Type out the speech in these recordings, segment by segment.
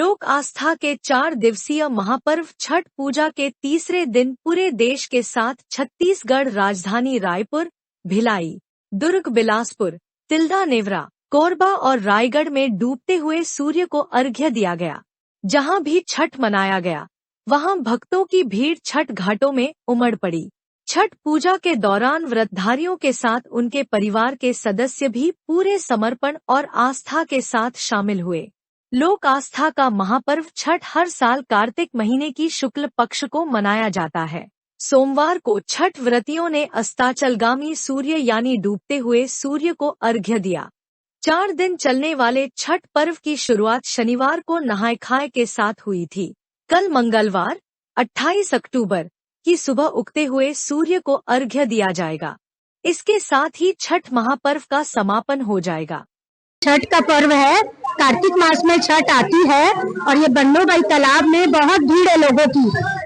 लोक आस्था के 4 दिवसीय महापर्व छठ पूजा के तीसरे दिन पूरे देश के साथ छत्तीसगढ़ राजधानी रायपुर, भिलाई, दुर्ग, बिलासपुर, तिल्दा, नेवरा, कोरबा और रायगढ़ में डूबते हुए सूर्य को अर्घ्य दिया गया। जहां भी छठ मनाया गया, वहां भक्तों की भीड़ छठ घाटों में उमड़ पड़ी। छठ पूजा के दौरान व्रतधारियों के साथ उनके परिवार के सदस्य भी पूरे समर्पण और आस्था के साथ शामिल हुए। लोक आस्था का महापर्व छठ हर साल कार्तिक महीने की शुक्ल पक्ष को मनाया जाता है। सोमवार को छठ व्रतियों ने अस्ताचलगामी सूर्य यानी डूबते हुए सूर्य को अर्घ्य दिया। 4 दिन चलने वाले छठ पर्व की शुरुआत शनिवार को नहाय खाए के साथ हुई थी। कल मंगलवार 28 अक्टूबर की सुबह उगते हुए सूर्य को अर्घ्य दिया जाएगा। इसके साथ ही छठ महापर्व का समापन हो जाएगा। छठ का पर्व है, कार्तिक मास में छठ आती है और ये बन्नोबाई तालाब में बहुत भीड़ है लोगों की,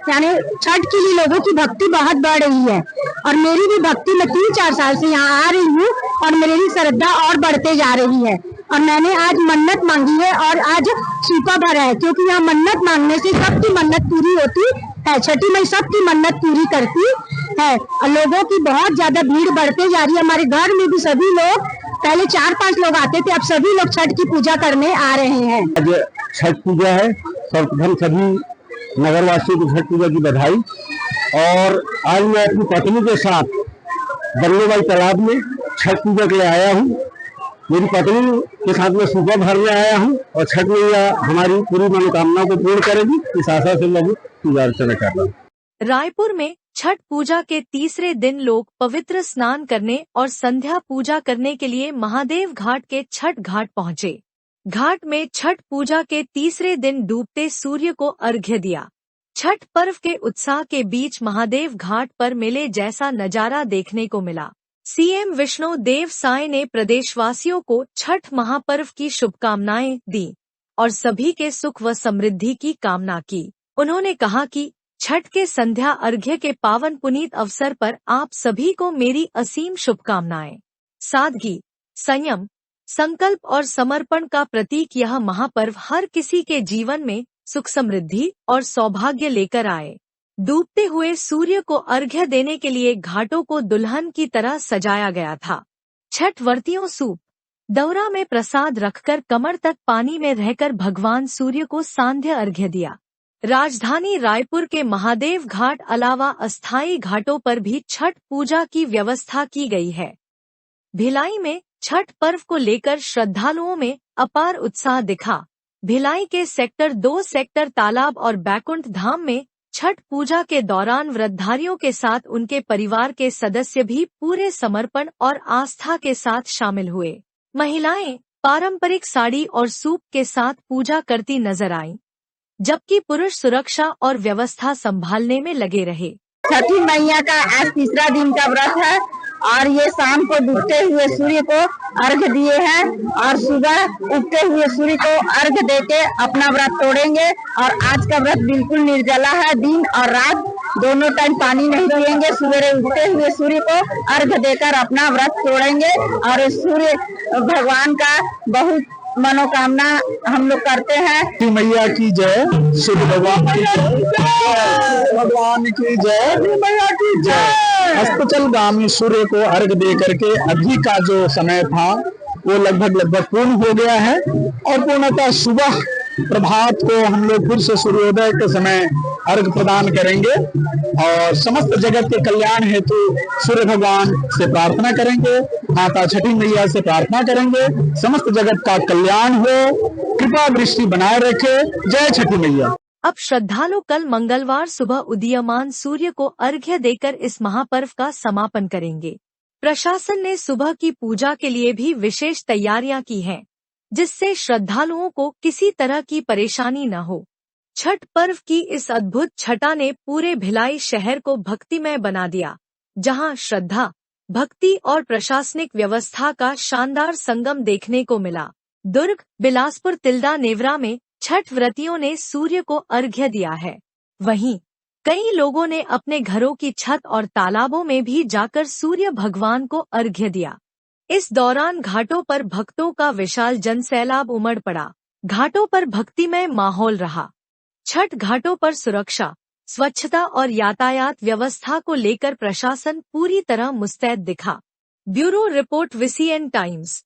यानी छठ के लिए लोगों की भक्ति बहुत बढ़ रही है। और मेरी भी भक्ति, मैं 3-4 साल से यहाँ आ रही हूँ और मेरी श्रद्धा और बढ़ते जा रही है। और मैंने आज मन्नत मांगी है और आज सूपा भरा है, क्योंकि यहाँ मन्नत मांगने से सबकी मन्नत पूरी होती है। छठी माई सबकी मन्नत पूरी करती है और लोगों की बहुत ज्यादा भीड़ बढ़ते जा रही है। हमारे घर में भी सभी लोग, पहले 4-5 लोग आते थे, अब सभी लोग छठ की पूजा करने आ रहे हैं। आज छठ पूजा है, सर्वप्रथम सभी नगरवासियों को छठ पूजा की बधाई। और आज मैं अपनी पत्नी के साथ बन्नोबाई तालाब में छठ पूजा के लिए आया हूँ। मेरी पत्नी के साथ मैं सुबह भरने आया हूँ और छठ मैया हमारी पूरी मनोकामना को पूर्ण करेगी, इस आशा से मैं पूजा अर्चना कर रहा हूँ। रायपुर में छठ पूजा के तीसरे दिन लोग पवित्र स्नान करने और संध्या पूजा करने के लिए महादेव घाट के छठ घाट पहुँचे। घाट में छठ पूजा के तीसरे दिन डूबते सूर्य को अर्घ्य दिया। छठ पर्व के उत्साह के बीच महादेव घाट पर मेले जैसा नजारा देखने को मिला। सीएम विष्णुदेव साय ने प्रदेशवासियों को छठ महापर्व की शुभकामनाएं दी और सभी के सुख व समृद्धि की कामना की। उन्होंने कहा कि छठ के संध्या अर्घ्य के पावन पुनीत अवसर पर आप सभी को मेरी असीम शुभकामनाएं। सादगी, संयम, संकल्प और समर्पण का प्रतीक यह महापर्व हर किसी के जीवन में सुख, समृद्धि और सौभाग्य लेकर आए। डूबते हुए सूर्य को अर्घ्य देने के लिए घाटों को दुल्हन की तरह सजाया गया था। छठ व्रतियों सूप, दौरा में प्रसाद रखकर कमर तक पानी में रहकर भगवान सूर्य को सांध्य अर्घ्य दिया। राजधानी रायपुर के महादेव घाट अलावा अस्थायी घाटों पर भी छठ पूजा की व्यवस्था की गई है। भिलाई में छठ पर्व को लेकर श्रद्धालुओं में अपार उत्साह दिखा। भिलाई के सेक्टर 2 सेक्टर तालाब और बैकुंठ धाम में छठ पूजा के दौरान व्रतधारियों के साथ उनके परिवार के सदस्य भी पूरे समर्पण और आस्था के साथ शामिल हुए। महिलाएं पारंपरिक साड़ी और सूप के साथ पूजा करती नजर आईं, जबकि पुरुष सुरक्षा और व्यवस्था संभालने में लगे रहे। छठी मैया का आज तीसरा दिन का व्रत है और ये शाम को डूबते हुए सूर्य को अर्घ दिए हैं और सुबह उगते हुए सूर्य को अर्घ देके अपना व्रत तोड़ेंगे। और आज का व्रत बिल्कुल निर्जला है, दिन और रात दोनों टाइम पानी नहीं पिएंगे। सवेरे उगते हुए सूर्य को अर्घ देकर अपना व्रत तोड़ेंगे और सूर्य भगवान का बहुत मनोकामना हम लोग करते हैं। मैया की जय, सूर्य भगवान की जय, भगवान की जय, मैया की जय। अस्ताचलगामी सूर्य को अर्घ दे करके अभी का जो समय था वो लगभग पूर्ण हो गया है और पूर्णतः सुबह प्रभात को हम लोग फिर से सूर्योदय के समय अर्घ प्रदान करेंगे और समस्त जगत के कल्याण हेतु सूर्य भगवान से प्रार्थना करेंगे, माता छठी मैया से प्रार्थना करेंगे, समस्त जगत का कल्याण हो, कृपा दृष्टि बनाए रखे। जय छठी मैया। अब श्रद्धालु कल मंगलवार सुबह उदीयमान सूर्य को अर्घ्य देकर इस महापर्व का समापन करेंगे। प्रशासन ने सुबह की पूजा के लिए भी विशेष तैयारियां की हैं, जिससे श्रद्धालुओं को किसी तरह की परेशानी न हो। छठ पर्व की इस अद्भुत छटा ने पूरे भिलाई शहर को भक्तिमय बना दिया, जहां श्रद्धा, भक्ति और प्रशासनिक व्यवस्था का शानदार संगम देखने को मिला। दुर्ग, बिलासपुर, तिल्दा, नेवरा में छठ व्रतियों ने सूर्य को अर्घ्य दिया है। वहीं कई लोगों ने अपने घरों की छत और तालाबों में भी जाकर सूर्य भगवान को अर्घ्य दिया। इस दौरान घाटों पर भक्तों का विशाल जनसैलाब उमड़ पड़ा। घाटों पर भक्तिमय माहौल रहा। छठ घाटों पर सुरक्षा, स्वच्छता और यातायात व्यवस्था को लेकर प्रशासन पूरी तरह मुस्तैद दिखा। Bureau report, VCN times.